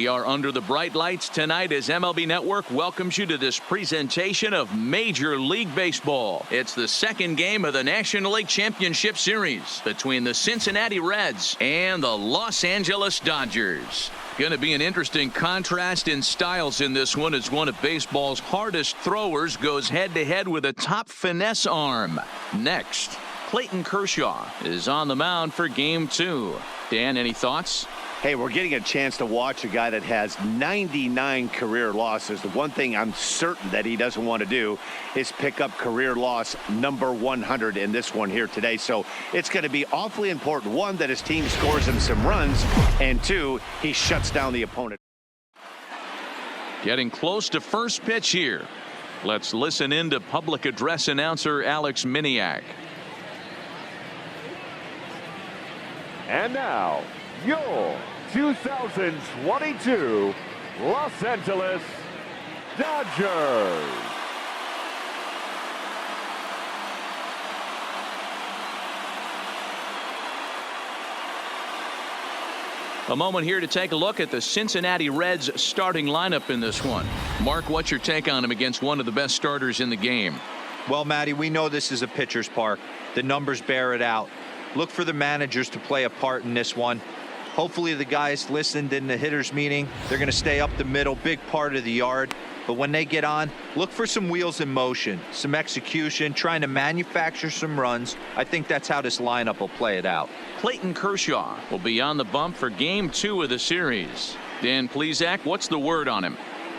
We are under the bright lights tonight as MLB Network welcomes you to this presentation of Major League Baseball. It's the second game of the National League Championship Series between the Cincinnati Reds and the Los Angeles Dodgers. Going to be an interesting contrast in styles in this one as one of baseball's hardest throwers goes head-to-head with a top finesse arm. Next, Clayton Kershaw is on the mound for Game 2. Dan, any thoughts? Hey, we're getting a chance to watch a guy that has 99 career losses. The one thing I'm certain that he doesn't want to do is pick up career loss number 100 in this one here today. So it's going to be awfully important, one, that his team scores him some runs, and two, he shuts down the opponent. Getting close to first pitch here. Let's listen in to public address announcer Alex Miniak. And now, your 2022 Los Angeles Dodgers. A moment here to take a look at the Cincinnati Reds starting lineup in this one. Mark, what's your take on him against one of the best starters in the game? Well, Matty, we know this is a pitcher's park. The numbers bear it out. Look for the managers to play a part in this one. Hopefully the guys listened in the hitters meeting. They're going to stay up the middle, big part of the yard. But when they get on, look for some wheels in motion, some execution, trying to manufacture some runs. I think that's how this lineup will play it out. Clayton Kershaw will be on the bump for Game 2 of the series. Dan Plesac, what's the word on him?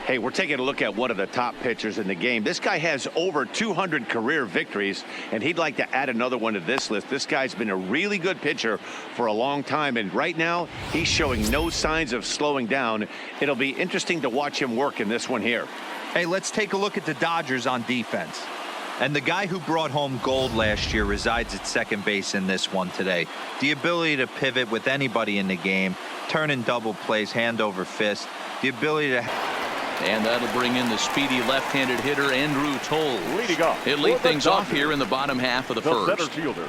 Hey, we're taking a look at one of the top pitchers in the game. This guy has over 200 career victories, and he'd like to add another one to this list. This guy's been a really good pitcher for a long time, and right now he's showing no signs of slowing down. It'll be interesting to watch him work in this one here. Hey, let's take a look at the Dodgers on defense. And the guy who brought home gold last year resides at second base in this one today. The ability to pivot with anybody in the game, turn in double plays, hand over fist, the ability to... And that'll bring in the speedy left-handed hitter Andrew Toll. Leading off. He'll lead things off here in the bottom half of the first. Center fielder,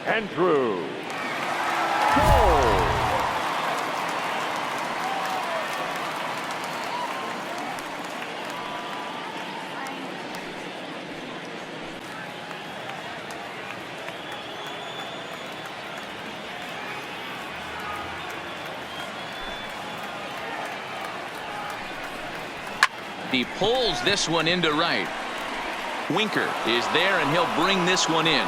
Andrew Toll. He pulls this one into right. Winker is there, and he'll bring this one in.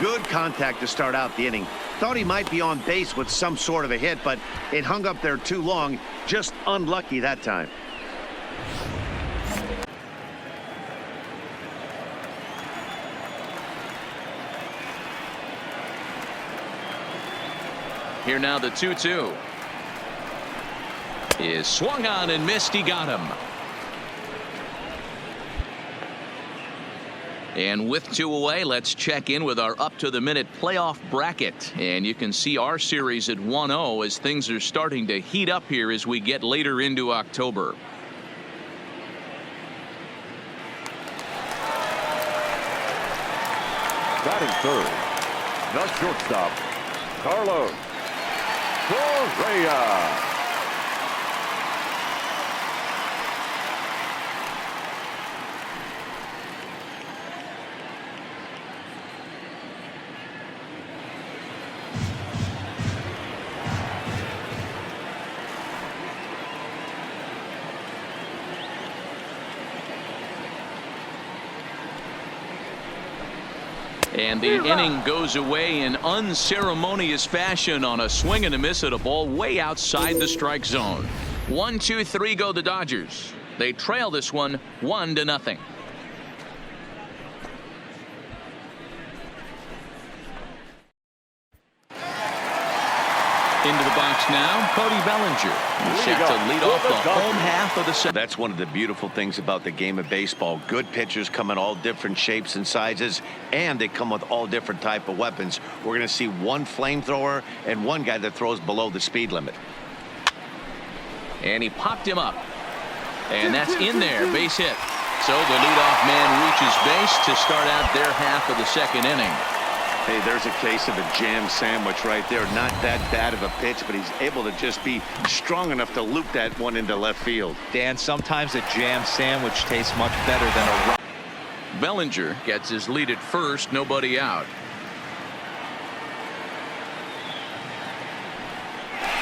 Good contact to start out the inning. Thought he might be on base with some sort of a hit, but it hung up there too long. Just unlucky that time. Here now the 2-2 is swung on and missed. He got him. And with 2 away, let's check in with our up-to-the-minute playoff bracket. And you can see our series at 1-0 as things are starting to heat up here as we get later into October. Batting third, the shortstop, Carlos Correa. And the inning goes away in unceremonious fashion on a swing and a miss at a ball way outside the strike zone. 1-2-3 go the Dodgers. They trail this one 1-0. Into the box now, Cody Bellinger. Set to lead off the home half of the second. That's one of the beautiful things about the game of baseball. Good pitchers come in all different shapes and sizes, and they come with all different type of weapons. We're going to see one flamethrower and one guy that throws below the speed limit. And he popped him up. And that's in there, base hit. So the leadoff man reaches base to start out their half of the second inning. Hey, there's a case of a jam sandwich right there. Not that bad of a pitch, but he's able to just be strong enough to loop that one into left field. Dan, sometimes a jam sandwich tastes much better than a run. Bellinger gets his lead at first, nobody out.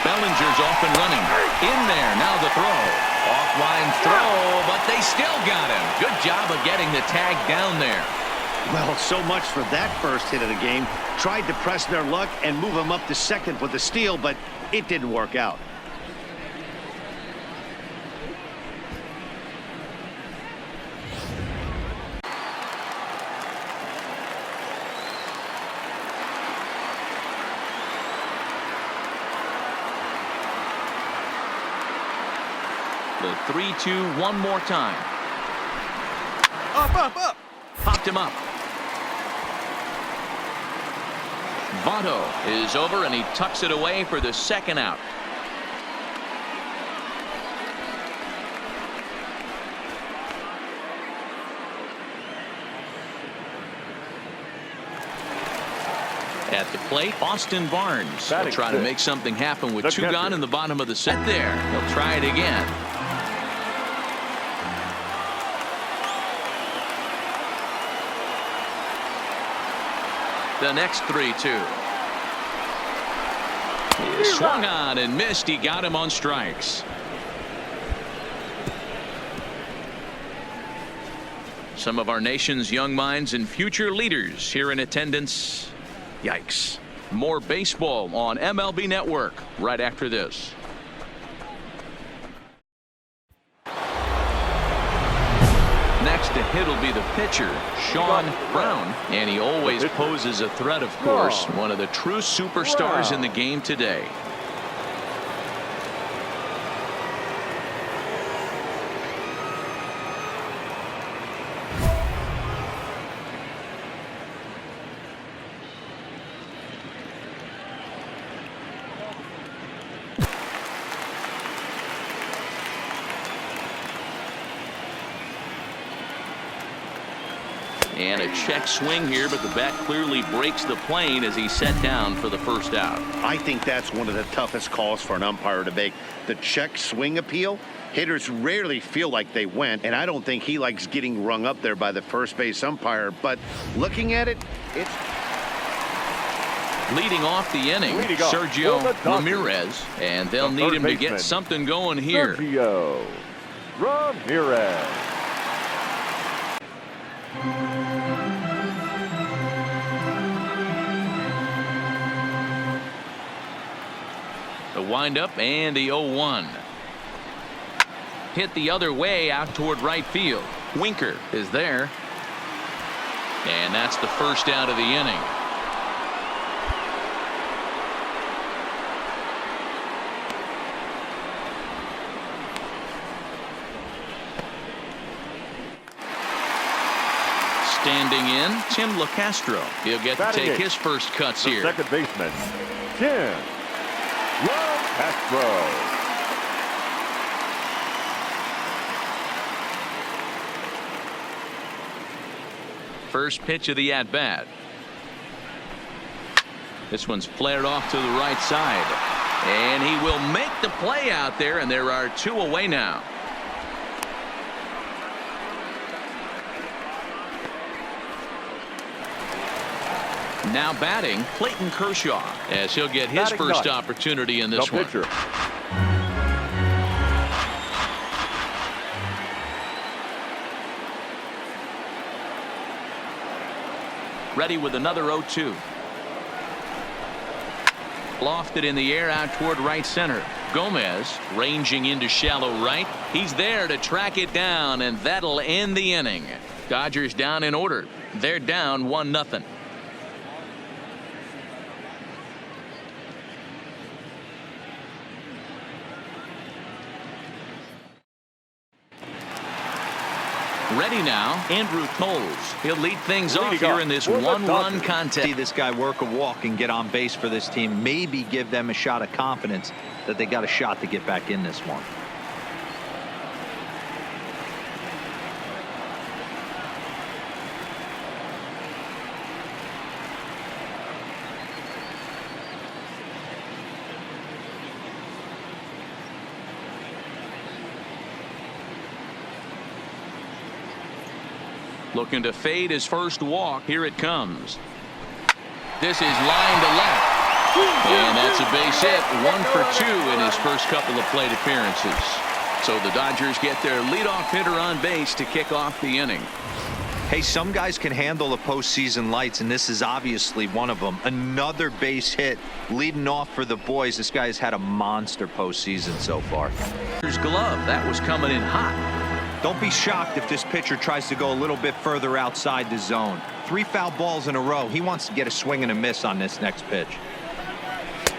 Bellinger's off and running. In there, now the throw. Offline throw, but they still got him. Good job of getting the tag down there. Well, so much for that first hit of the game. Tried to press their luck and move him up to second with the steal, but it didn't work out. The 3-2 one more time. Up. Popped him up. Votto is over and he tucks it away for the second out. At the plate, Austin Barnes will try to make something happen with two gone in the bottom of the set there. He'll try it again. The next 3-2. He swung on and missed. He got him on strikes. Some of our nation's young minds and future leaders here in attendance. Yikes. More baseball on MLB Network right after this. Next to hit will be the pitcher, Sean Brown, and he always poses a threat, of course. One of the true superstars in the game today. And a check swing here, but the bat clearly breaks the plane as he's set down for the first out. I think that's one of the toughest calls for an umpire to make. The check swing appeal. Hitters rarely feel like they went, and I don't think he likes getting rung up there by the first base umpire. But looking at it, it's... Leading off the inning, Sergio Ramirez, and they'll need him to get something going here. Sergio Ramirez. The windup and the 0-1. Hit the other way out toward right field. Winker is there. And that's the first out of the inning. Standing in, Tim LaCastro. He'll get to take his first cuts here. Second baseman, Tim LaCastro. First pitch of the at-bat. This one's flared off to the right side. And he will make the play out there, and there are two away now. Now batting, Clayton Kershaw, as he'll get his first opportunity in this one. Ready with another 0-2. Lofted in the air out toward right center. Gomez ranging into shallow right. He's there to track it down, and that'll end the inning. Dodgers down in order. They're down 1-0. Ready now, Andrew Toles. He'll lead things off here in this one-run contest. See this guy work a walk and get on base for this team. Maybe give them a shot of confidence that they got a shot to get back in this one. Looking to fade his first walk. Here it comes. This is line to left. And that's a base hit. 1 for 2 in his first couple of plate appearances. So the Dodgers get their leadoff hitter on base to kick off the inning. Hey, some guys can handle the postseason lights, and this is obviously one of them. Another base hit leading off for the boys. This guy's had a monster postseason so far. His glove, that was coming in hot. Don't be shocked if this pitcher tries to go a little bit further outside the zone. 3 foul balls in a row. He wants to get a swing and a miss on this next pitch.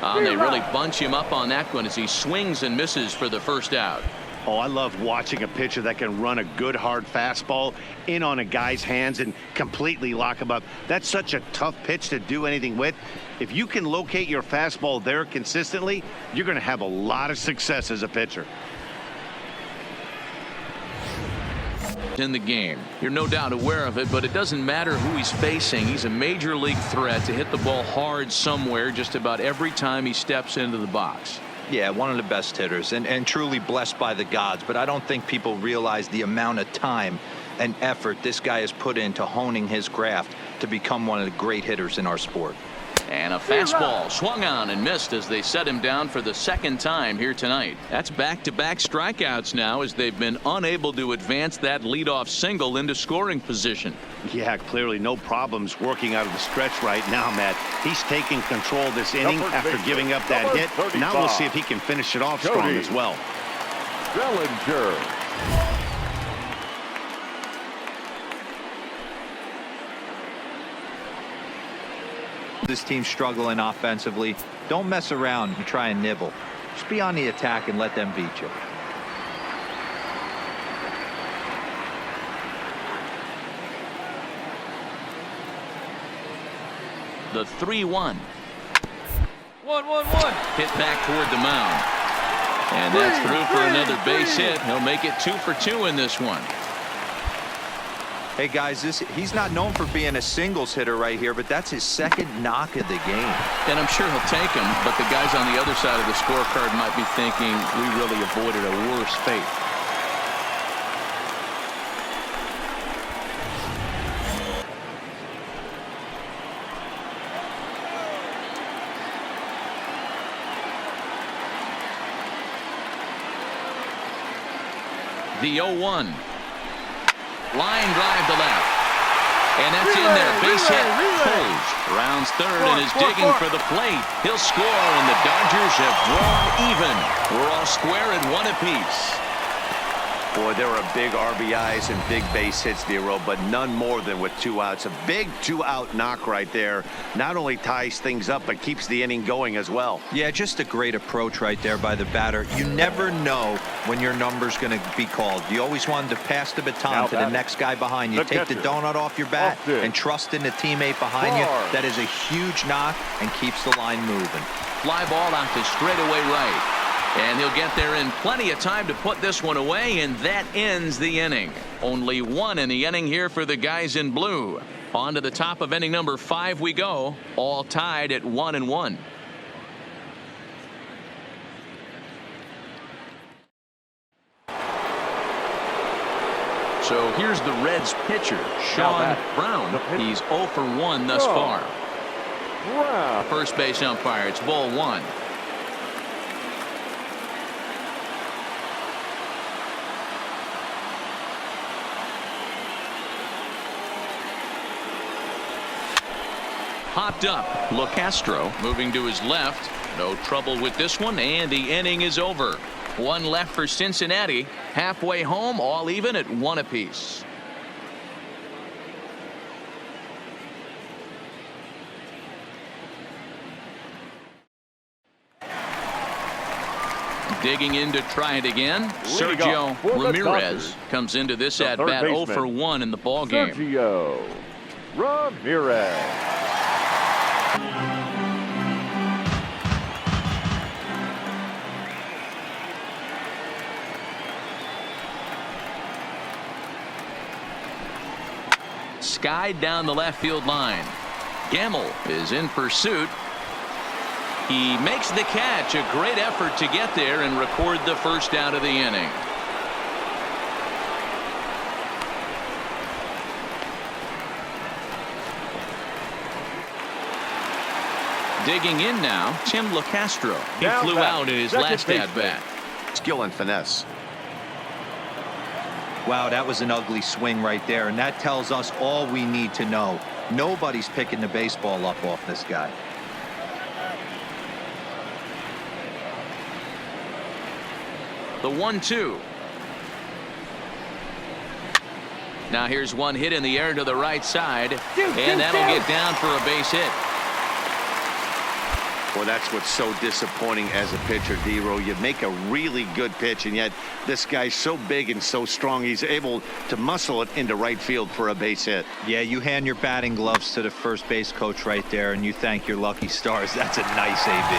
They really bunch him up on that one as he swings and misses for the first out. Oh, I love watching a pitcher that can run a good hard fastball in on a guy's hands and completely lock him up. That's such a tough pitch to do anything with. If you can locate your fastball there consistently, you're going to have a lot of success as a pitcher. In the game, you're no doubt aware of it, but it doesn't matter who he's facing. He's a major league threat to hit the ball hard somewhere just about every time he steps into the box. Yeah, one of the best hitters and truly blessed by the gods, but I don't think people realize the amount of time and effort this guy has put into honing his craft to become one of the great hitters in our sport. And a fastball swung on and missed as they set him down for the second time here tonight. That's back-to-back strikeouts now as they've been unable to advance that leadoff single into scoring position. Yeah, clearly no problems working out of the stretch right now, Matt. He's taking control of this inning after giving up that hit. Now we'll see if he can finish it off strong as well. Bellinger. This team's struggling offensively. Don't mess around and try and nibble. Just be on the attack and let them beat you. The 3-1. 1-1-1. Hit back toward the mound. And that's through for another base hit. He'll make it 2 for 2 in this one. Hey guys, he's not known for being a singles hitter right here, but that's his second knock of the game. And I'm sure he'll take him, but the guys on the other side of the scorecard might be thinking we really avoided a worse fate. The 0-1. Line drive to left. And that's in there. Base hit. Holds. Rounds third and is digging for the plate. He'll score, and the Dodgers have drawn even. We're all square at 1 apiece. Boy, there are big RBIs and big base hits, Nero, but none more than with 2 outs. A big 2-out knock right there. Not only ties things up, but keeps the inning going as well. Yeah, just a great approach right there by the batter. You never know when your number's going to be called. You always wanted to pass the baton to the next guy behind you. Take the donut off your bat and trust in the teammate behind you. That is a huge knock and keeps the line moving. Fly ball out to straightaway right. And he'll get there in plenty of time to put this one away, and that ends the inning. Only 1 in the inning here for the guys in blue. On to the top of inning number 5 we go, all tied at 1-1. So here's the Reds pitcher, Sean Brown. He's 0 for 1 thus far. First base umpire, it's ball 1. Hopped up. LoCastro moving to his left. No trouble with this one, and the inning is over. 1 left for Cincinnati. Halfway home, all even at 1 apiece. Digging in to try it again. Sergio Ramirez comes into this at bat 0 for 1 in the ball game. Sergio Ramirez. Skied down the left field line. Gamble is in pursuit. He makes the catch. A great effort to get there and record the first out of the inning. Digging in now, Tim LeCastro. He Now flew back, out in his second last baseman. at-bat. Skill and finesse. Wow, that was an ugly swing right there, and that tells us all we need to know. Nobody's picking the baseball up off this guy. The 1-2. Now here's one hit in the air to the right side, and that'll get down for a base hit. Well, that's what's so disappointing as a pitcher, D-Row. You make a really good pitch, and yet this guy's so big and so strong, he's able to muscle it into right field for a base hit. Yeah, you hand your batting gloves to the first base coach right there, and you thank your lucky stars. That's a nice AB.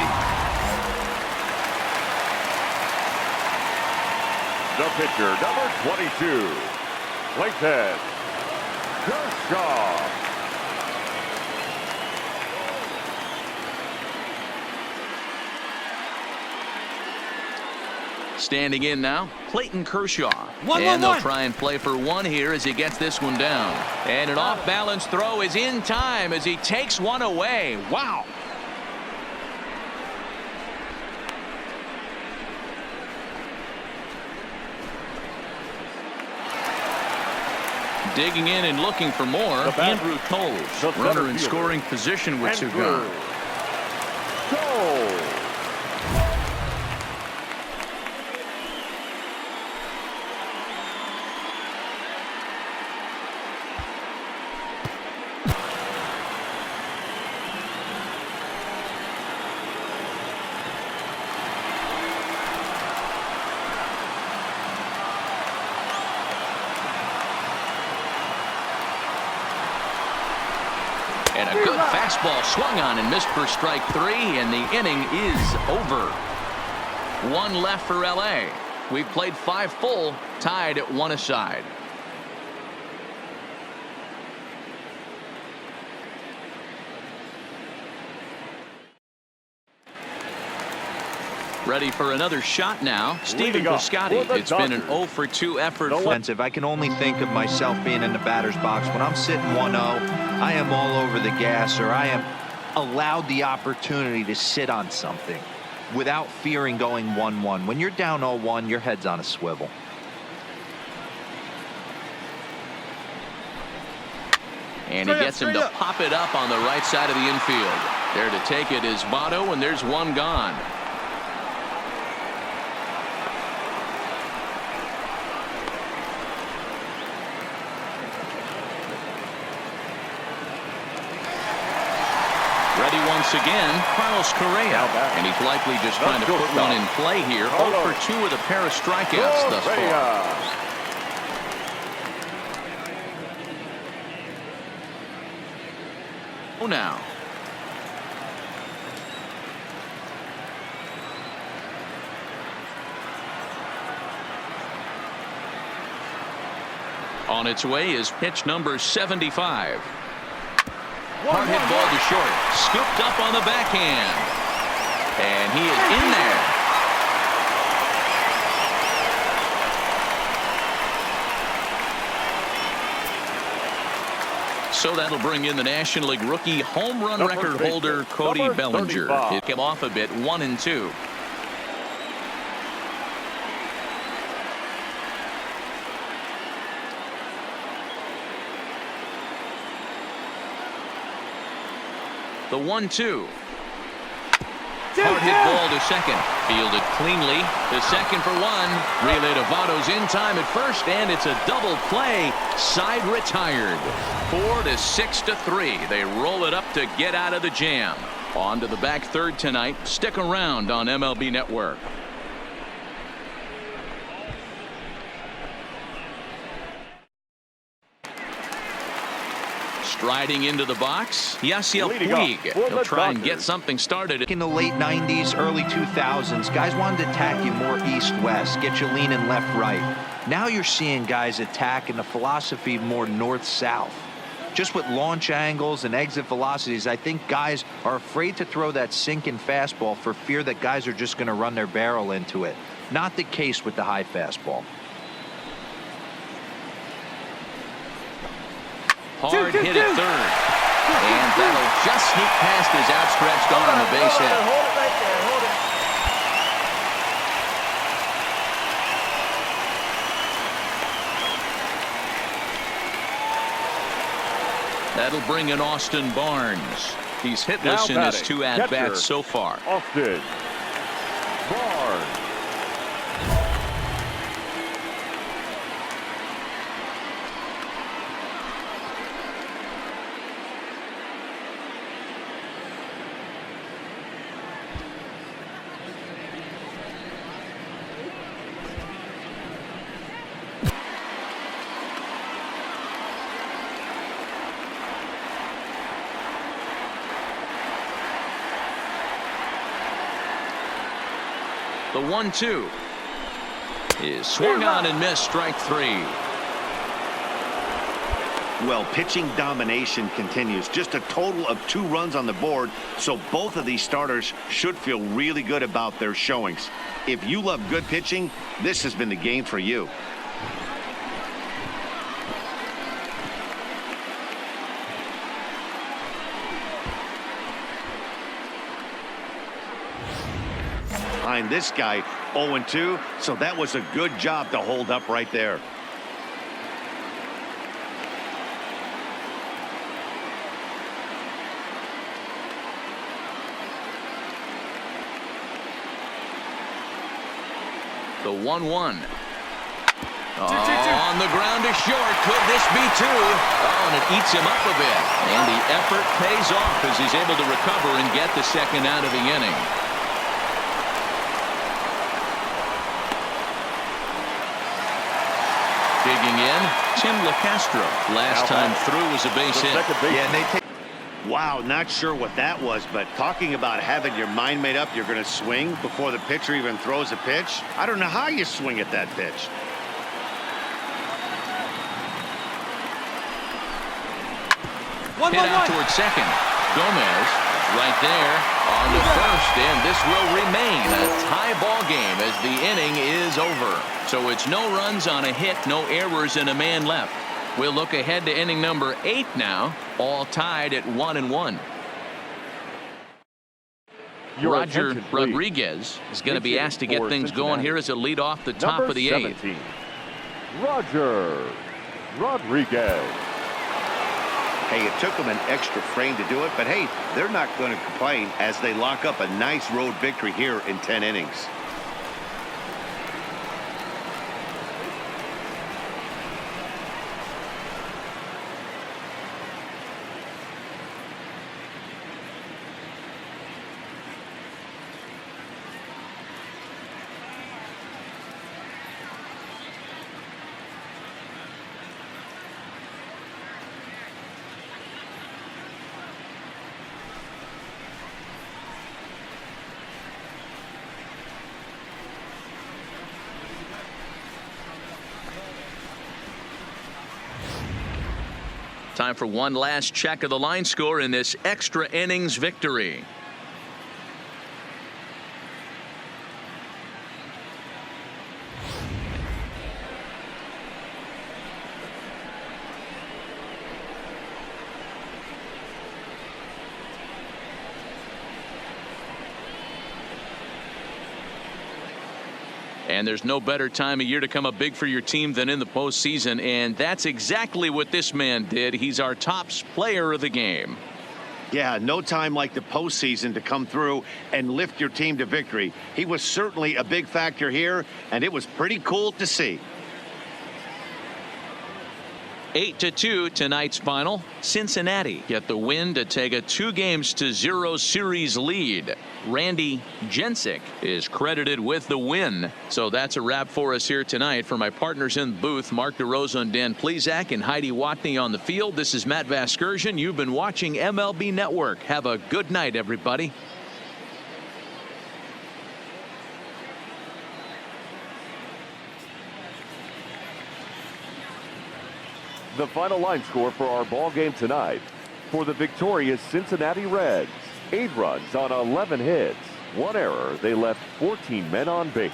The pitcher, number 22, Clayton Kershaw. Standing in now, Clayton Kershaw. And they'll try and play for one here as he gets this one down. And an off-balance throw is in time as he takes one away. Wow. Digging in and looking for more, Andrew Toles, runner in scoring position with two gone. Toles. And a good fastball swung on and missed for strike three, and the inning is over. One left for LA. We've played 5 full, tied at 1 aside. Ready for another shot now. Stephen Piscotty. It's been an 0 for 2 effort. I can only think of myself being in the batter's box. When I'm sitting 1-0, I am all over the gas, or I am allowed the opportunity to sit on something without fearing going 1-1. When you're down 0-1, your head's on a swivel. And he gets him to pop it up on the right side of the infield. There to take it is Votto, and there's one gone. Ready once again, Carlos Correa. And he's likely just trying to put one in play here. 0 for 2 with a pair of strikeouts thus far. Oh, now. On its way is pitch number 75. Hard hit ball to short. Scooped up on the backhand. And he is in there. So that'll bring in the National League rookie home run record holder Cody Bellinger. It came off a bit, 1-2. The 1-2. Hard hit ball to second. Fielded cleanly. The second for one. Relay to Votto's in time at first, and it's a double play. Side retired. 4-6-3. They roll it up to get out of the jam. On to the back third tonight. Stick around on MLB Network. Striding into the box, Yasiel Puig. He'll try and get something started. In the late 90s, early 2000s, guys wanted to attack you more east-west, get you leaning left-right. Now you're seeing guys attack in the philosophy more north-south. Just with launch angles and exit velocities, I think guys are afraid to throw that sinking fastball for fear that guys are just going to run their barrel into it. Not the case with the high fastball. Hard hit at third. And that'll just sneak past his outstretched arm on the base hit. Hold it right there. Hold it. That'll bring in Austin Barnes. He's hitless in his 2 at-bats so far. Austin Barnes. The 1-2 is swung on and missed, strike 3. Well, pitching domination continues. Just a total of 2 runs on the board, so both of these starters should feel really good about their showings. If you love good pitching, this has been the game for you. Behind this guy, 0-2, so that was a good job to hold up right there. The 1-1. On the ground is short. Could this be 2? Oh, and it eats him up a bit. And the effort pays off as he's able to recover and get the second out of the inning. Digging in, Tim LaCastro. Last time through was a base hit. Yeah, and they take. Wow, not sure what that was, but talking about having your mind made up, you're going to swing before the pitcher even throws a pitch. I don't know how you swing at that pitch. Hit out towards second. Gomez right there on the first, and this will remain a tie ball game as the inning is over. So it's no runs on a hit, no errors, and a man left. We'll look ahead to inning number 8 now, all tied at 1-1. Roger Rodriguez is going to be asked to get things going here as a lead off the top of the 8th. Roger Rodriguez. Hey, it took them an extra frame to do it, but hey, they're not going to complain as they lock up a nice road victory here in 10 innings. Time for one last check of the line score in this extra innings victory. And there's no better time of year to come up big for your team than in the postseason, and that's exactly what this man did. He's our top player of the game. Yeah, no time like the postseason to come through and lift your team to victory. He was certainly a big factor here, and it was pretty cool to see. 8-2 tonight's final. Cincinnati get the win to take a 2-0 series lead. Randy Jensick is credited with the win. So that's a wrap for us here tonight. For my partners in the booth, Mark DeRosa and Dan Plesac and Heidi Watney on the field, this is Matt Vasgersian. You've been watching MLB Network. Have a good night, everybody. The final line score for our ball game tonight. For the victorious Cincinnati Reds, 8 runs on 11 hits, 1 error. They left 14 men on base.